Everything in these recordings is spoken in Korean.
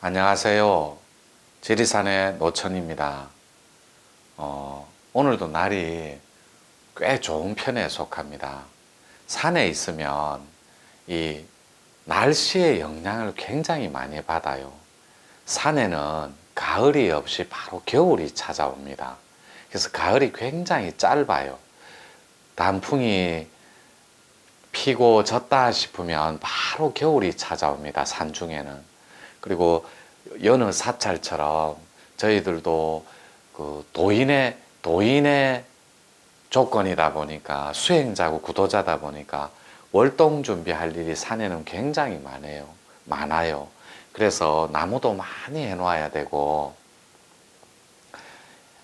안녕하세요. 지리산의 노천입니다. 오늘도 날이 꽤 좋은 편에 속합니다. 산에 있으면 이 날씨의 영향을 굉장히 많이 받아요. 산에는 가을이 없이 바로 겨울이 찾아옵니다. 그래서 가을이 굉장히 짧아요. 단풍이 피고 졌다 싶으면 바로 겨울이 찾아옵니다. 산중에는. 그리고 여느 사찰처럼 저희들도 그 도인의 조건이다 보니까 수행자고 구도자다 보니까 월동 준비할 일이 산에는 굉장히 많아요. 그래서 나무도 많이 해놓아야 되고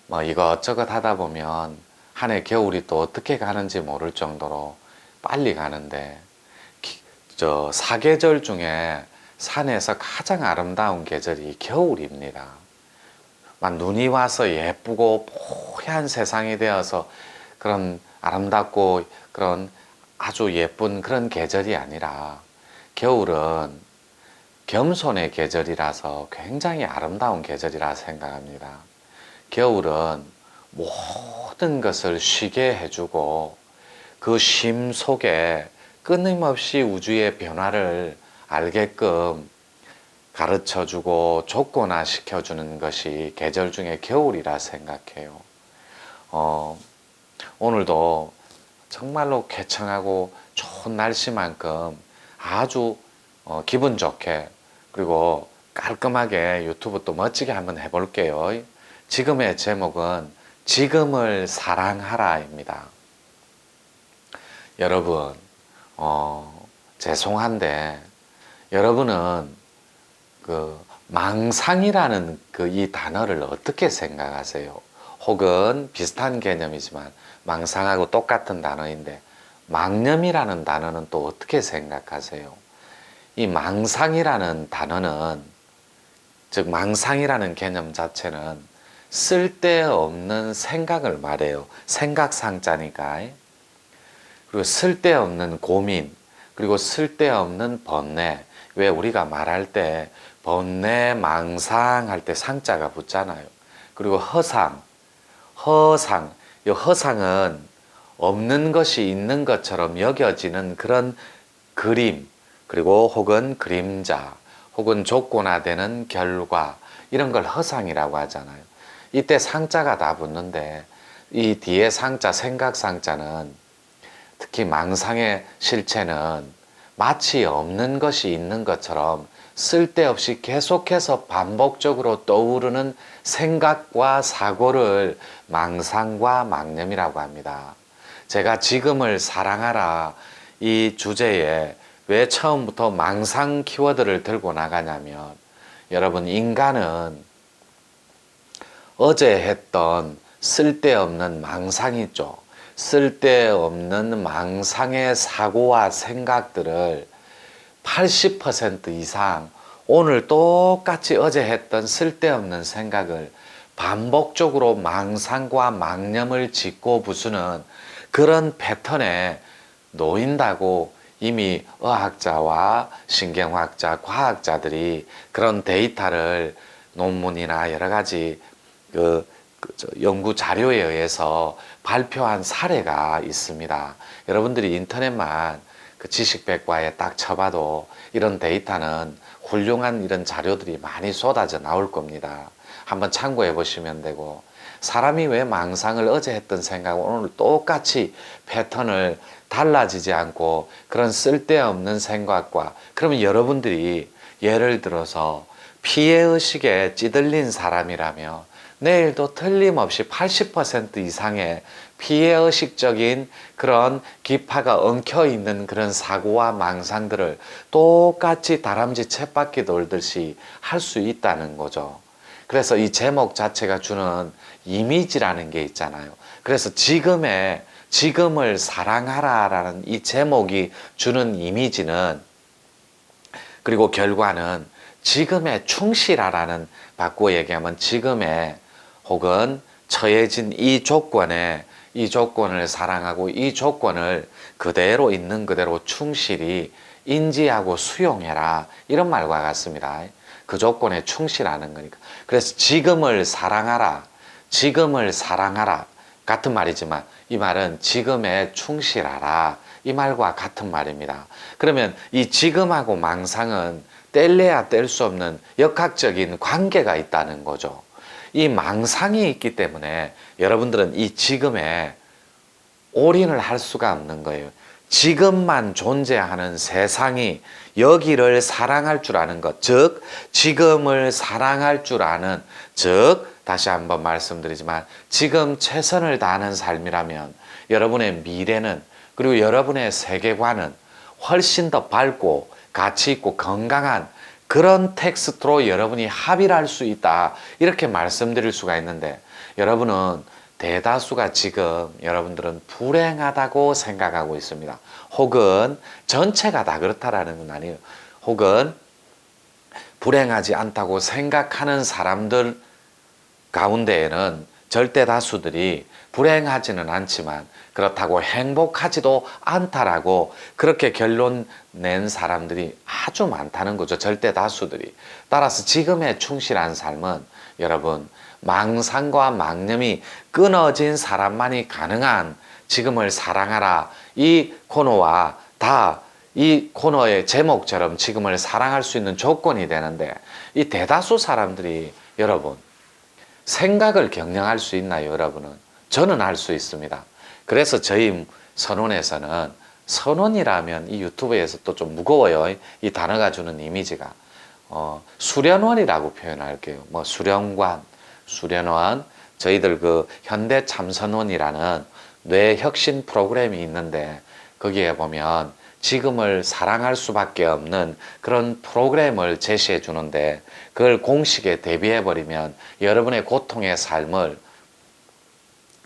뭐 이것저것 하다 보면 한 해 겨울이 또 어떻게 가는지 모를 정도로 빨리 가는데 저 사계절 중에 산에서 가장 아름다운 계절이 겨울입니다. 막 눈이 와서 예쁘고 뽀얀 세상이 되어서 그런 아름답고 그런 아주 예쁜 그런 계절이 아니라 겨울은 겸손의 계절이라서 굉장히 아름다운 계절이라 생각합니다. 겨울은 모든 것을 쉬게 해주고 그 쉼 속에 끊임없이 우주의 변화를 알게끔 가르쳐주고 조건화시켜주는 것이 계절 중에 겨울이라 생각해요. 오늘도 정말로 쾌청하고 좋은 날씨만큼 아주 기분 좋게 그리고 깔끔하게 유튜브 또 멋지게 한번 해볼게요. 지금의 제목은 지금을 사랑하라입니다. 여러분, 죄송한데 여러분은 그 망상이라는 그 이 단어를 어떻게 생각하세요? 혹은 비슷한 개념이지만 망상하고 똑같은 단어인데 망념이라는 단어는 또 어떻게 생각하세요? 이 망상이라는 단어는 즉 망상이라는 개념 자체는 쓸데없는 생각을 말해요. 생각상자니까. 그리고 쓸데없는 고민, 그리고 쓸데없는 번뇌. 왜 우리가 말할 때 번뇌, 망상 할 때 상자가 붙잖아요. 그리고 허상. 이 허상은 없는 것이 있는 것처럼 여겨지는 그런 그림, 그리고 혹은 그림자, 혹은 조건화되는 결과, 이런 걸 허상이라고 하잖아요. 이때 상자가 다 붙는데 이 뒤에 상자, 생각 상자는 특히 망상의 실체는 마치 없는 것이 있는 것처럼 쓸데없이 계속해서 반복적으로 떠오르는 생각과 사고를 망상과 망념이라고 합니다. 제가 지금을 사랑하라 이 주제에 왜 처음부터 망상 키워드를 들고 나가냐면 여러분 인간은 어제 했던 쓸데없는 망상이 있죠. 쓸데없는 망상의 사고와 생각들을 80% 이상 오늘 똑같이 어제 했던 쓸데없는 생각을 반복적으로 망상과 망념을 짓고 부수는 그런 패턴에 놓인다고 이미 의학자와 신경학자, 과학자들이 그런 데이터를 논문이나 여러 가지 연구 자료에 의해서 발표한 사례가 있습니다. 여러분들이 인터넷만 그 지식백과에 딱 쳐봐도 이런 데이터는 훌륭한 이런 자료들이 많이 쏟아져 나올 겁니다. 한번 참고해 보시면 되고 사람이 왜 망상을 어제 했던 생각을 오늘 똑같이 패턴을 달라지지 않고 그런 쓸데없는 생각과 그러면 여러분들이 예를 들어서 피해의식에 찌들린 사람이라면 내일도 틀림없이 80% 이상의 피해의식적인 그런 기파가 엉켜있는 그런 사고와 망상들을 똑같이 다람쥐 쳇바퀴 돌듯이 할 수 있다는 거죠. 그래서 이 제목 자체가 주는 이미지라는 게 있잖아요. 그래서 지금을 사랑하라라는 이 제목이 주는 이미지는 그리고 결과는 지금에 충실하라는 바꾸어 얘기하면 지금의 혹은 처해진 이 조건을 사랑하고 이 조건을 그대로 있는 그대로 충실히 인지하고 수용해라. 이런 말과 같습니다. 그 조건에 충실하는 거니까. 그래서 지금을 사랑하라. 지금을 사랑하라. 같은 말이지만 이 말은 지금에 충실하라. 이 말과 같은 말입니다. 그러면 이 지금하고 망상은 뗄래야 뗄 수 없는 역학적인 관계가 있다는 거죠. 이 망상이 있기 때문에 여러분들은 이 지금에 올인을 할 수가 없는 거예요. 지금만 존재하는 세상이 여기를 사랑할 줄 아는 것, 즉 지금을 사랑할 줄 아는, 즉 다시 한번 말씀드리지만 지금 최선을 다하는 삶이라면 여러분의 미래는, 그리고 여러분의 세계관은 훨씬 더 밝고 가치 있고 건강한 그런 텍스트로 여러분이 합의를 할 수 있다. 이렇게 말씀드릴 수가 있는데, 여러분은 대다수가 지금 여러분들은 불행하다고 생각하고 있습니다. 혹은 전체가 다 그렇다라는 건 아니에요. 혹은 불행하지 않다고 생각하는 사람들 가운데에는 절대 다수들이 불행하지는 않지만 그렇다고 행복하지도 않다라고 그렇게 결론 낸 사람들이 아주 많다는 거죠. 절대 다수들이. 따라서 지금에 충실한 삶은 여러분, 망상과 망념이 끊어진 사람만이 가능한 지금을 사랑하라. 이 코너와 다 이 코너의 제목처럼 지금을 사랑할 수 있는 조건이 되는데, 이 대다수 사람들이 여러분 생각을 경영할 수 있나요? 여러분은? 저는 할 수 있습니다. 그래서 저희 선원에서는, 선원이라면 이 유튜브에서 또 좀 무거워요. 이 단어가 주는 이미지가. 수련원이라고 표현할게요. 뭐 수련관, 수련원, 저희들 그 현대참선원이라는 뇌혁신 프로그램이 있는데 거기에 보면 지금을 사랑할 수밖에 없는 그런 프로그램을 제시해 주는데, 그걸 공식에 대비해 버리면 여러분의 고통의 삶을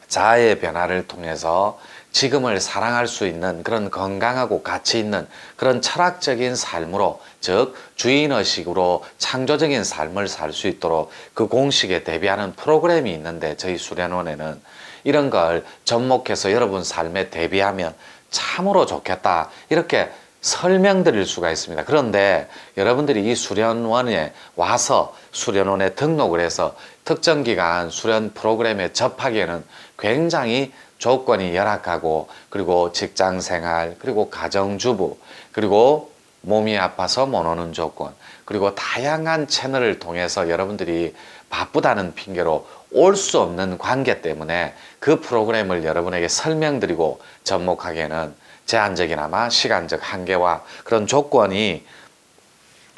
자아의 변화를 통해서 지금을 사랑할 수 있는 그런 건강하고 가치 있는 그런 철학적인 삶으로, 즉 주인의식으로 창조적인 삶을 살 수 있도록 그 공식에 대비하는 프로그램이 있는데, 저희 수련원에는 이런 걸 접목해서 여러분 삶에 대비하면 참으로 좋겠다, 이렇게 설명드릴 수가 있습니다. 그런데 여러분들이 이 수련원에 와서 수련원에 등록을 해서 특정 기간 수련 프로그램에 접하기에는 굉장히 조건이 열악하고, 그리고 직장생활, 그리고 가정주부, 그리고 몸이 아파서 못 오는 조건, 그리고 다양한 채널을 통해서 여러분들이 바쁘다는 핑계로 올 수 없는 관계 때문에 그 프로그램을 여러분에게 설명드리고 접목하기에는 제한적이나마 시간적 한계와 그런 조건이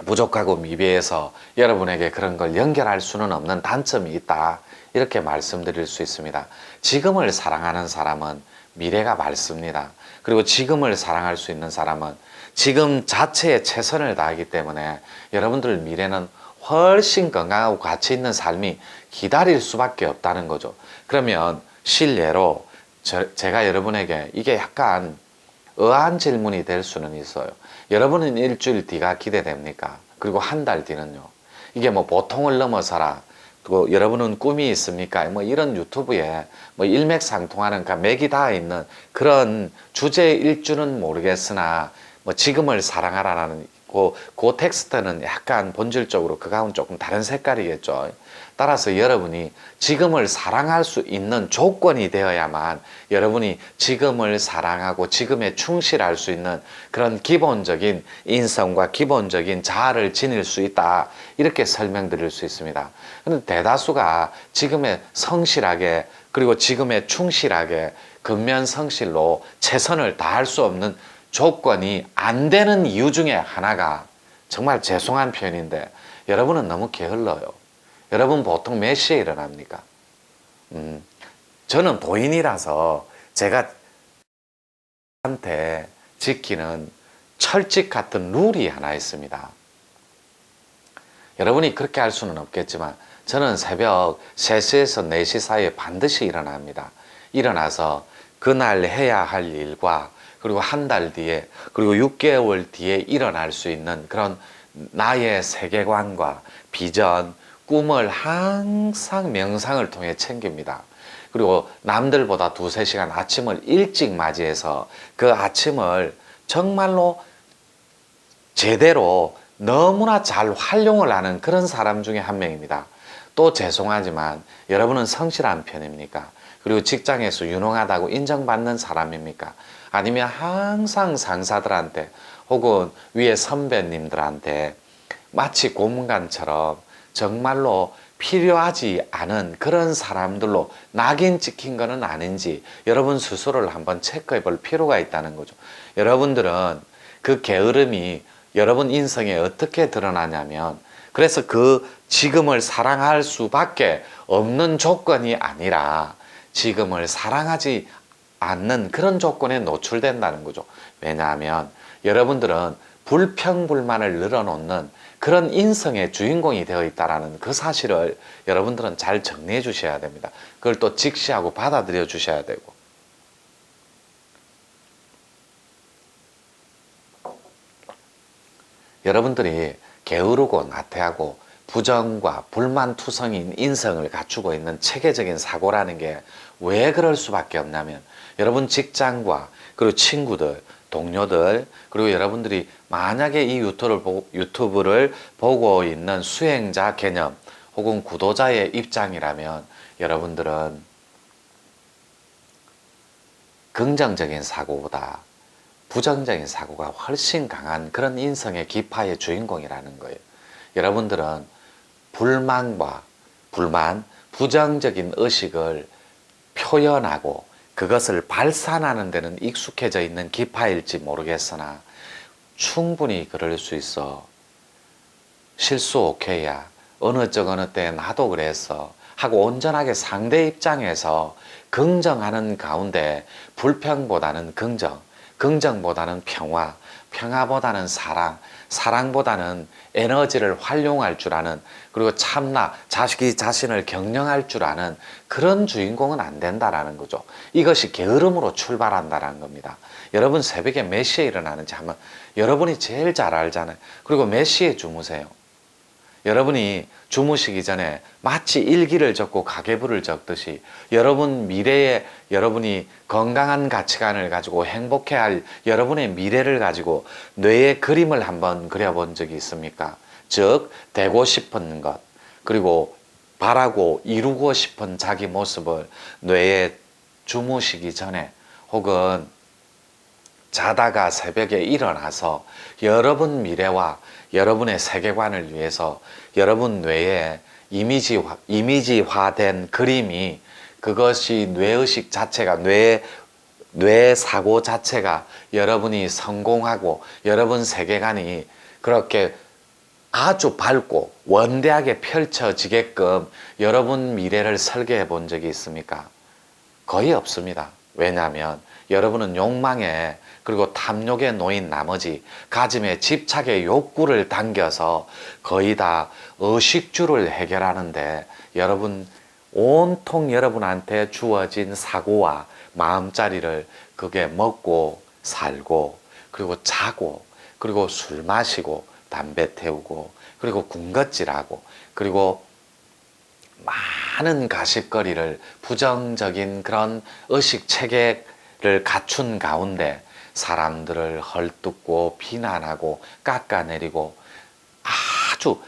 부족하고 미비해서 여러분에게 그런 걸 연결할 수는 없는 단점이 있다, 이렇게 말씀드릴 수 있습니다. 지금을 사랑하는 사람은 미래가 맑습니다. 그리고 지금을 사랑할 수 있는 사람은 지금 자체에 최선을 다하기 때문에 여러분들 미래는 훨씬 건강하고 가치 있는 삶이 기다릴 수밖에 없다는 거죠. 그러면 실례로 제가 여러분에게 이게 약간 의아한 질문이 될 수는 있어요. 여러분은 일주일 뒤가 기대됩니까? 그리고 한 달 뒤는요? 이게 뭐 보통을 넘어서라, 또 여러분은 꿈이 있습니까? 뭐 이런 유튜브에 뭐 일맥상통하는, 그러니까 맥이 닿아 있는 그런 주제일 줄은 모르겠으나, 뭐 지금을 사랑하라는 그 텍스트는 약간 본질적으로 그거하고는 조금 다른 색깔이겠죠. 따라서 여러분이 지금을 사랑할 수 있는 조건이 되어야만 여러분이 지금을 사랑하고 지금에 충실할 수 있는 그런 기본적인 인성과 기본적인 자아를 지닐 수 있다, 이렇게 설명드릴 수 있습니다. 그런데 대다수가 지금에 성실하게, 그리고 지금에 충실하게 근면성실로 최선을 다할 수 없는 조건이 안 되는 이유 중에 하나가, 정말 죄송한 표현인데 여러분은 너무 게을러요. 여러분 보통 몇 시에 일어납니까? 저는 도인이라서 제가 한테 지키는 철칙 같은 룰이 하나 있습니다. 여러분이 그렇게 할 수는 없겠지만 저는 새벽 3시에서 4시 사이에 반드시 일어납니다. 일어나서 그날 해야 할 일과, 그리고 한 달 뒤에, 그리고 6개월 뒤에 일어날 수 있는 그런 나의 세계관과 비전, 꿈을 항상 명상을 통해 챙깁니다. 그리고 남들보다 2-3시간 아침을 일찍 맞이해서 그 아침을 정말로 제대로 너무나 잘 활용을 하는 그런 사람 중에 한 명입니다. 또 죄송하지만 여러분은 성실한 편입니까? 그리고 직장에서 유능하다고 인정받는 사람입니까? 아니면 항상 상사들한테 혹은 위에 선배님들한테 마치 고문관처럼 정말로 필요하지 않은 그런 사람들로 낙인 찍힌 것은 아닌지 여러분 스스로를 한번 체크해 볼 필요가 있다는 거죠. 여러분들은 그 게으름이 여러분 인생에 어떻게 드러나냐면, 그래서 그 지금을 사랑할 수밖에 없는 조건이 아니라 지금을 사랑하지 않는 그런 조건에 노출된다는 거죠. 왜냐하면 여러분들은 불평불만을 늘어놓는 그런 인성의 주인공이 되어 있다는 그 사실을 여러분들은 잘 정리해 주셔야 됩니다. 그걸 또 직시하고 받아들여 주셔야 되고. 여러분들이 게으르고 나태하고 부정과 불만투성인 인성을 갖추고 있는 체계적인 사고라는 게 왜 그럴 수밖에 없냐면, 여러분 직장과 그리고 친구들, 동료들, 그리고 여러분들이 만약에 이 유튜브를 보고 있는 수행자 개념 혹은 구도자의 입장이라면 여러분들은 긍정적인 사고보다 부정적인 사고가 훨씬 강한 그런 인성의 기파의 주인공이라는 거예요. 여러분들은 불만과 불만, 부정적인 의식을 표현하고 그것을 발산하는 데는 익숙해져 있는 기파일지 모르겠으나 충분히 그럴 수 있어. 실수 오케이야. 어느 적 어느 때 나도 그랬어 하고 온전하게 상대 입장에서 긍정하는 가운데 불평보다는 긍정, 긍정보다는 평화, 평화보다는 사랑, 사랑보다는 에너지를 활용할 줄 아는, 그리고 참나, 자식이 자신을 경영할 줄 아는 그런 주인공은 안 된다라는 거죠. 이것이 게으름으로 출발한다는 겁니다. 여러분 새벽에 몇 시에 일어나는지 한번 여러분이 제일 잘 알잖아요. 그리고 몇 시에 주무세요? 여러분이 주무시기 전에 마치 일기를 적고 가계부를 적듯이 여러분 미래에 여러분이 건강한 가치관을 가지고 행복해야 할 여러분의 미래를 가지고 뇌에 그림을 한번 그려본 적이 있습니까? 즉 되고 싶은 것, 그리고 바라고 이루고 싶은 자기 모습을 뇌에 주무시기 전에 혹은 자다가 새벽에 일어나서 여러분 미래와 여러분의 세계관을 위해서 여러분 뇌에 이미지화된 그림이, 그것이 뇌의식 자체가, 뇌 사고 자체가 여러분이 성공하고 여러분 세계관이 그렇게 아주 밝고 원대하게 펼쳐지게끔 여러분 미래를 설계해 본 적이 있습니까? 거의 없습니다. 왜냐하면 여러분은 욕망에 그리고 탐욕에 놓인 나머지 가짐에 집착의 욕구를 당겨서 거의 다 의식주를 해결하는데, 여러분 온통 여러분한테 주어진 사고와 마음자리를 그게 먹고 살고 그리고 자고 그리고 술 마시고 담배 태우고 그리고 군것질하고 그리고 많은 가십거리를, 부정적인 그런 의식 체계를 갖춘 가운데 사람들을 헐뜯고 비난하고 깎아내리고 아주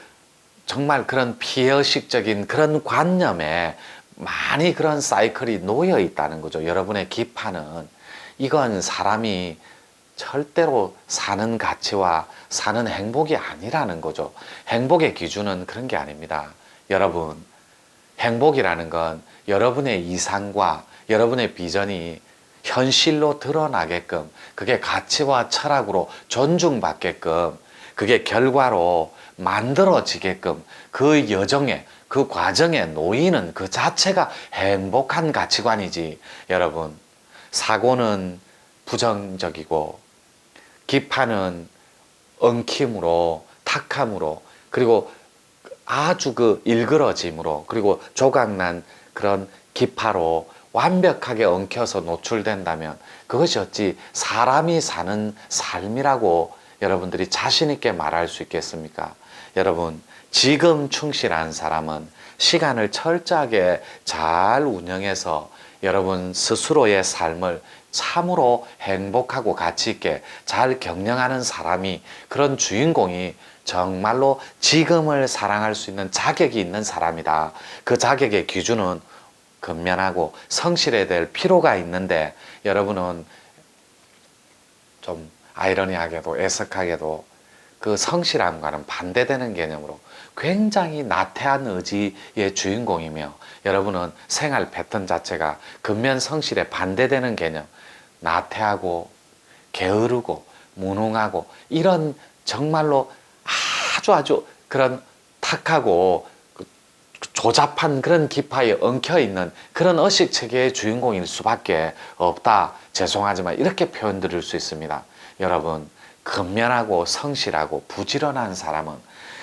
정말 그런 피해의식적인 그런 관념에 많이 그런 사이클이 놓여 있다는 거죠. 여러분의 기파는, 이건 사람이 절대로 사는 가치와 사는 행복이 아니라는 거죠. 행복의 기준은 그런 게 아닙니다. 여러분, 행복이라는 건 여러분의 이상과 여러분의 비전이 현실로 드러나게끔, 그게 가치와 철학으로 존중받게끔, 그게 결과로 만들어지게끔 그 여정에, 그 과정에 놓이는 그 자체가 행복한 가치관이지. 여러분, 사고는 부정적이고 기파는 엉킴으로, 탁함으로, 그리고 아주 그 일그러짐으로, 그리고 조각난 그런 기파로 완벽하게 엉켜서 노출된다면 그것이 어찌 사람이 사는 삶이라고 여러분들이 자신 있게 말할 수 있겠습니까? 여러분, 지금 충실한 사람은 시간을 철저하게 잘 운영해서 여러분 스스로의 삶을 참으로 행복하고 가치 있게 잘 경영하는 사람이, 그런 주인공이 정말로 지금을 사랑할 수 있는 자격이 있는 사람이다. 그 자격의 기준은 근면하고 성실해야 될 필요가 있는데, 여러분은 좀 아이러니하게도 애석하게도 그 성실함과는 반대되는 개념으로 굉장히 나태한 의지의 주인공이며, 여러분은 생활 패턴 자체가 근면 성실에 반대되는 개념, 나태하고 게으르고 무능하고 이런 정말로 아주 그런 탁하고 조잡한 그런 기파에 엉켜있는 그런 의식체계의 주인공일 수밖에 없다. 죄송하지만 이렇게 표현 드릴 수 있습니다. 여러분, 근면하고 성실하고 부지런한 사람은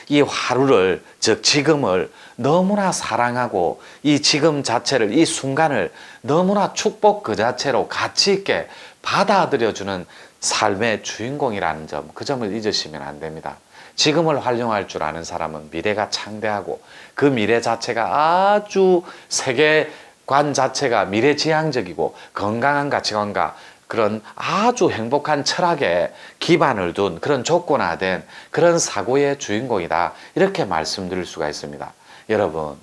이 하루를, 즉 지금을 너무나 사랑하고 이 지금 자체를, 이 순간을 너무나 축복 그 자체로 가치 있게 받아들여주는 삶의 주인공이라는 점, 그 점을 잊으시면 안 됩니다. 지금을 활용할 줄 아는 사람은 미래가 창대하고 그 미래 자체가 아주 세계관 자체가 미래지향적이고 건강한 가치관과 그런 아주 행복한 철학에 기반을 둔 그런 조건화된 그런 사고의 주인공이다. 이렇게 말씀드릴 수가 있습니다. 여러분,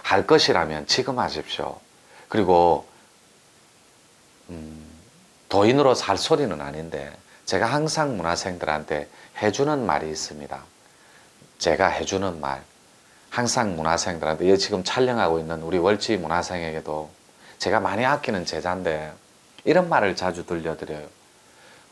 할 것이라면 지금 하십시오. 그리고 도인으로 살 소리는 아닌데 제가 항상 문화생들한테 해주는 말이 있습니다. 제가 해주는 말, 항상 문화생들한테, 지금 촬영하고 있는 우리 월지 문화생에게도 제가 많이 아끼는 제자인데 이런 말을 자주 들려드려요.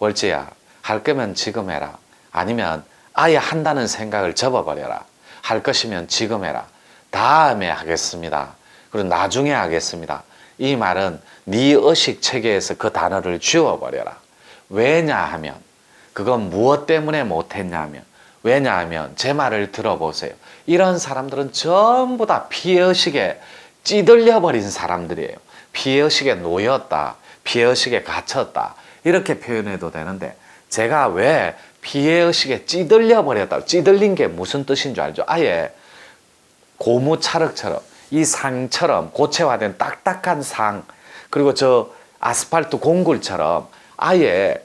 월지야, 할 거면 지금 해라. 아니면 아예 한다는 생각을 접어버려라. 할 것이면 지금 해라. 다음에 하겠습니다. 그리고 나중에 하겠습니다. 이 말은 네 의식 체계에서 그 단어를 지워버려라. 왜냐하면, 그건 무엇 때문에 못했냐면, 왜냐하면 제 말을 들어보세요. 이런 사람들은 전부 다 피해의식에 찌들려 버린 사람들이에요. 피해의식에 놓였다, 피해의식에 갇혔다, 이렇게 표현해도 되는데, 제가 왜 피해의식에 찌들려 버렸다, 찌들린 게 무슨 뜻인 줄 알죠? 아예 고무차륵처럼, 이 상처럼, 고체화된 딱딱한 상, 그리고 저 아스팔트 공굴처럼 아예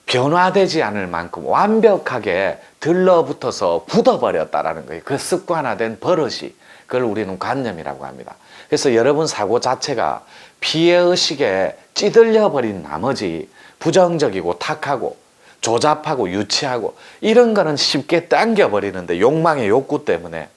변화되지 않을 만큼 완벽하게 들러붙어서 굳어버렸다라는 거예요. 그 습관화된 버릇이, 그걸 우리는 관념이라고 합니다. 그래서 여러분 사고 자체가 피해의식에 찌들려버린 나머지 부정적이고 탁하고 조잡하고 유치하고 이런 거는 쉽게 당겨버리는데, 욕망의 욕구 때문에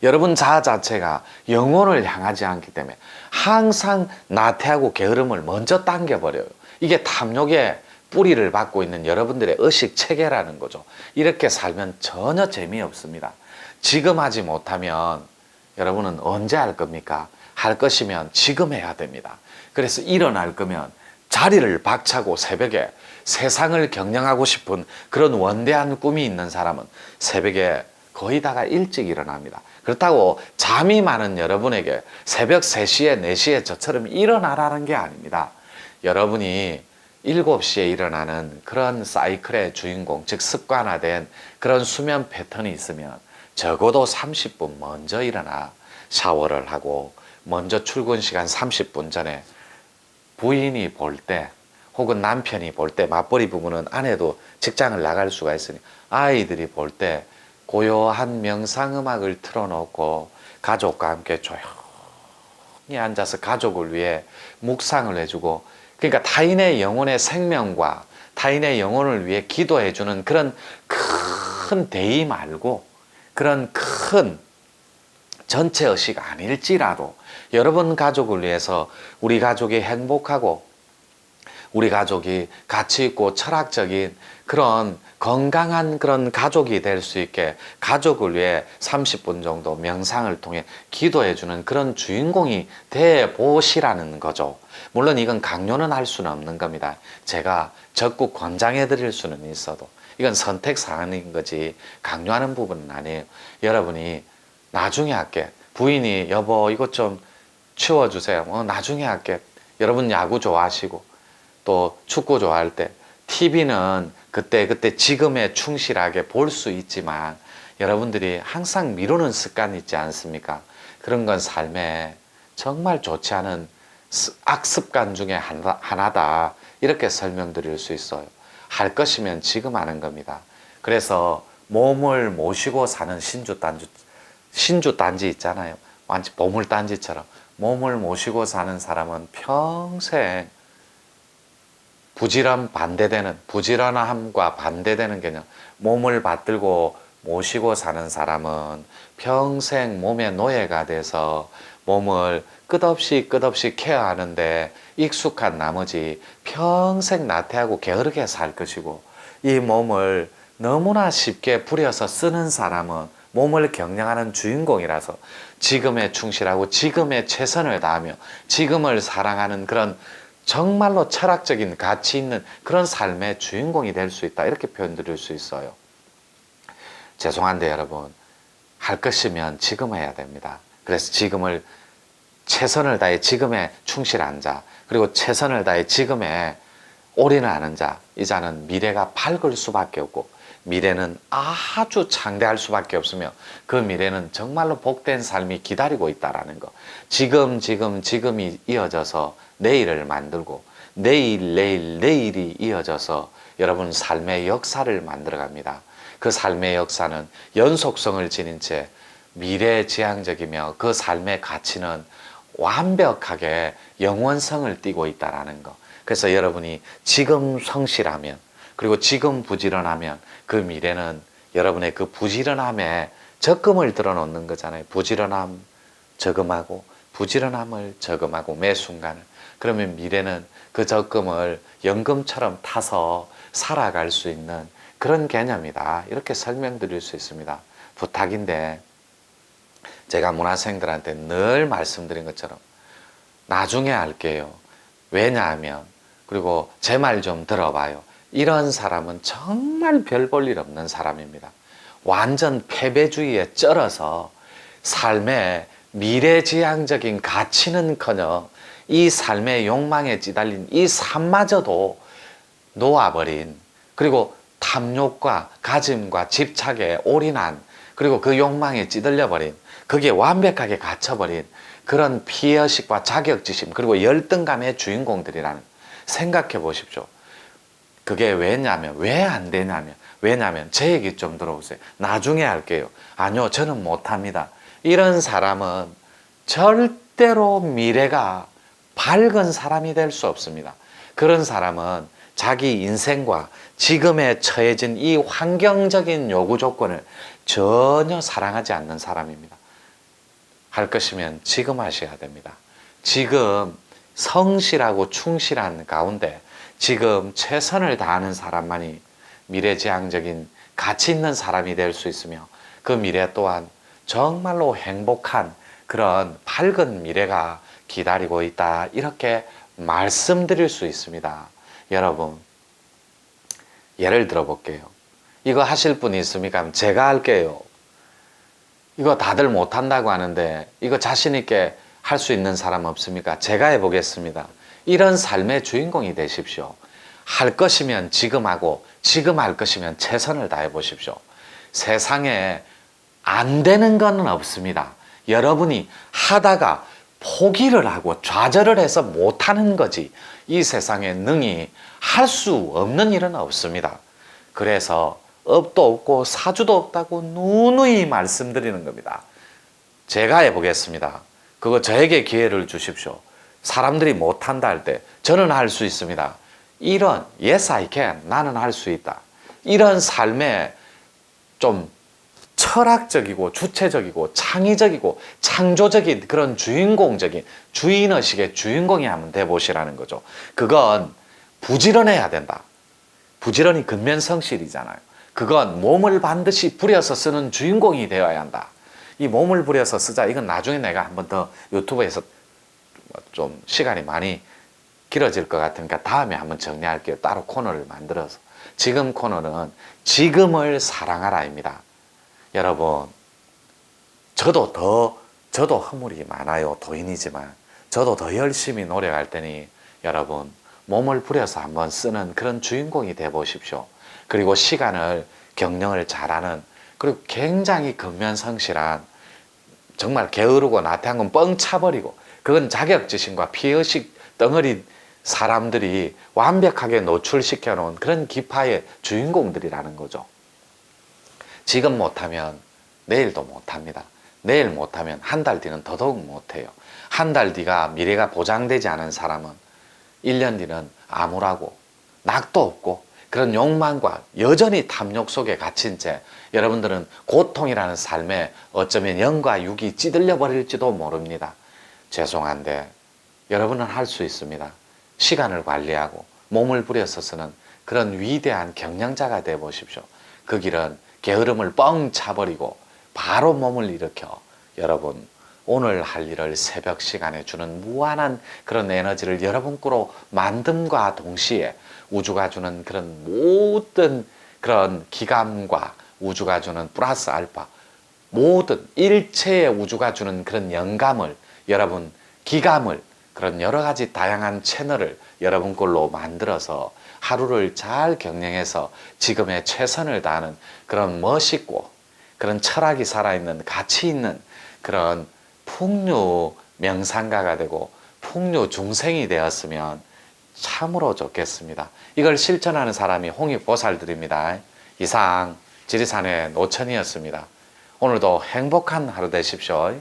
여러분 자아 자체가 영혼을 향하지 않기 때문에 항상 나태하고 게으름을 먼저 당겨버려요. 이게 탐욕의 뿌리를 받고 있는 여러분들의 의식 체계라는 거죠. 이렇게 살면 전혀 재미없습니다. 지금 하지 못하면 여러분은 언제 할 겁니까? 할 것이면 지금 해야 됩니다. 그래서 일어날 거면 자리를 박차고 새벽에 세상을 경영하고 싶은 그런 원대한 꿈이 있는 사람은 새벽에 거의 다가 일찍 일어납니다. 그렇다고 잠이 많은 여러분에게 새벽 3시에 4시에 저처럼 일어나라는 게 아닙니다. 여러분이 7시에 일어나는 그런 사이클의 주인공, 즉 습관화된 그런 수면 패턴이 있으면 적어도 30분 먼저 일어나 샤워를 하고 먼저 출근 시간 30분 전에 부인이 볼 때 혹은 남편이 볼 때, 맞벌이 부부는 아내도 직장을 나갈 수가 있으니 아이들이 볼 때 고요한 명상음악을 틀어놓고 가족과 함께 조용히 앉아서 가족을 위해 묵상을 해주고, 그러니까 타인의 영혼의 생명과 타인의 영혼을 위해 기도해주는 그런 큰 대의 말고, 그런 큰 전체 의식 아닐지라도 여러분 가족을 위해서 우리 가족이 행복하고 우리 가족이 가치 있고 철학적인 그런 건강한 그런 가족이 될 수 있게 가족을 위해 30분 정도 명상을 통해 기도해주는 그런 주인공이 돼 보시라는 거죠. 물론 이건 강요는 할 수는 없는 겁니다. 제가 적극 권장해 드릴 수는 있어도 이건 선택 사항인 거지 강요하는 부분은 아니에요. 여러분이 나중에 할게, 부인이 여보 이것 좀 치워주세요, 나중에 할게. 여러분 야구 좋아하시고 또 축구 좋아할 때 TV는 그때 지금에 충실하게 볼 수 있지만 여러분들이 항상 미루는 습관이 있지 않습니까? 그런 건 삶에 정말 좋지 않은 악습관 중에 하나다. 이렇게 설명드릴 수 있어요. 할 것이면 지금 하는 겁니다. 그래서 몸을 모시고 사는 신주단지 있잖아요. 완전 보물단지처럼 몸을 모시고 사는 사람은 평생 부지런함과 반대되는 개념, 몸을 받들고 모시고 사는 사람은 평생 몸의 노예가 돼서 몸을 끝없이 케어하는데 익숙한 나머지 평생 나태하고 게으르게 살 것이고, 이 몸을 너무나 쉽게 부려서 쓰는 사람은 몸을 경영하는 주인공이라서 지금에 충실하고 지금에 최선을 다하며 지금을 사랑하는 그런 정말로 철학적인 가치 있는 그런 삶의 주인공이 될 수 있다. 이렇게 표현 드릴 수 있어요. 죄송한데 여러분, 할 것이면 지금 해야 됩니다. 그래서 지금을 최선을 다해 지금에 충실한 자, 그리고 최선을 다해 지금에 올인하는 자, 이 자는 미래가 밝을 수밖에 없고 미래는 아주 창대할 수밖에 없으며 그 미래는 정말로 복된 삶이 기다리고 있다라는 거. 지금이 이어져서 내일을 만들고 내일이 이어져서 여러분 삶의 역사를 만들어갑니다. 그 삶의 역사는 연속성을 지닌 채 미래지향적이며 그 삶의 가치는 완벽하게 영원성을 띠고 있다라는 거. 그래서 여러분이 지금 성실하면, 그리고 지금 부지런하면 그 미래는 여러분의 그 부지런함에 적금을 들어놓는 거잖아요. 부지런함 저금하고 부지런함을 저금하고 매 순간을. 그러면 미래는 그 적금을 연금처럼 타서 살아갈 수 있는 그런 개념이다. 이렇게 설명드릴 수 있습니다. 부탁인데 제가 문화생들한테 늘 말씀드린 것처럼 나중에 할게요. 왜냐하면, 그리고 제 말 좀 들어봐요. 이런 사람은 정말 별 볼 일 없는 사람입니다. 완전 패배주의에 쩔어서 삶의 미래지향적인 가치는커녕 이 삶의 욕망에 찌달린 이 삶마저도 놓아버린, 그리고 탐욕과 가짐과 집착에 올인한, 그리고 그 욕망에 찌들려버린, 그게 완벽하게 갇혀버린 그런 피해의식과 자격지심, 그리고 열등감의 주인공들이라는, 생각해 보십시오. 그게 왜냐면, 왜 안 되냐면, 왜냐면 제 얘기 좀 들어보세요. 나중에 할게요. 아니요, 저는 못합니다. 이런 사람은 절대로 미래가 밝은 사람이 될 수 없습니다. 그런 사람은 자기 인생과 지금에 처해진 이 환경적인 요구 조건을 전혀 사랑하지 않는 사람입니다. 할 것이면 지금 하셔야 됩니다. 지금 성실하고 충실한 가운데 지금 최선을 다하는 사람만이 미래지향적인 가치 있는 사람이 될 수 있으며, 그 미래 또한 정말로 행복한 그런 밝은 미래가 기다리고 있다. 이렇게 말씀드릴 수 있습니다. 여러분, 예를 들어 볼게요. 이거 하실 분이 있습니까? 제가 할게요. 이거 다들 못한다고 하는데 이거 자신 있게 할 수 있는 사람 없습니까? 제가 해보겠습니다. 이런 삶의 주인공이 되십시오. 할 것이면 지금 하고 지금 할 것이면 최선을 다해 보십시오. 세상에 안 되는 건 없습니다. 여러분이 하다가 포기를 하고 좌절을 해서 못하는 거지, 이 세상에 능히 할 수 없는 일은 없습니다. 그래서 업도 없고 사주도 없다고 누누이 말씀드리는 겁니다. 제가 해보겠습니다. 그거 저에게 기회를 주십시오. 사람들이 못한다 할 때 저는 할 수 있습니다. 이런 yes I can, 나는 할 수 있다. 이런 삶에 좀 철학적이고 주체적이고 창의적이고 창조적인 그런 주인공적인 주인의식의 주인공이 한번 돼보시라는 거죠. 그건 부지런해야 된다. 부지런히 근면성실이잖아요. 그건 몸을 반드시 부려서 쓰는 주인공이 되어야 한다. 이 몸을 부려서 쓰자, 이건 나중에 내가 한번 더 유튜브에서 좀 시간이 많이 길어질 것 같으니까 다음에 한번 정리할게요. 따로 코너를 만들어서. 지금 코너는 지금을 사랑하라입니다. 여러분, 저도 허물이 많아요. 도인이지만 저도 더 열심히 노력할 테니 여러분, 몸을 부려서 한번 쓰는 그런 주인공이 돼 보십시오. 그리고 시간을 경영을 잘하는, 그리고 굉장히 근면성실한, 정말 게으르고 나태한 건 뻥 차버리고 그건 자격지심과 피의식 덩어리 사람들이 완벽하게 노출시켜 놓은 그런 기파의 주인공들이라는 거죠. 지금 못하면 내일도 못합니다. 내일 못하면 한 달 뒤는 더더욱 못해요. 한 달 뒤가 미래가 보장되지 않은 사람은 1년 뒤는 암울하고 낙도 없고 그런 욕망과 여전히 탐욕 속에 갇힌 채 여러분들은 고통이라는 삶에 어쩌면 영과 육이 찌들려 버릴지도 모릅니다. 죄송한데 여러분은 할 수 있습니다. 시간을 관리하고 몸을 부려서서는 그런 위대한 경영자가 되어 보십시오. 그 길은 게으름을 뻥 차버리고 바로 몸을 일으켜 여러분 오늘 할 일을 새벽 시간에 주는 무한한 그런 에너지를 여러분 거로 만듦과 동시에 우주가 주는 그런 모든 그런 기감과 우주가 주는 플러스 알파 모든 일체의 우주가 주는 그런 영감을 여러분 기감을 그런 여러 가지 다양한 채널을 여러분 걸로 만들어서 하루를 잘 경영해서 지금의 최선을 다하는 그런 멋있고 그런 철학이 살아있는 가치 있는 그런 풍류 명상가가 되고 풍류 중생이 되었으면 참으로 좋겠습니다. 이걸 실천하는 사람이 홍익보살들입니다. 이상 지리산의 노천이었습니다. 오늘도 행복한 하루 되십시오.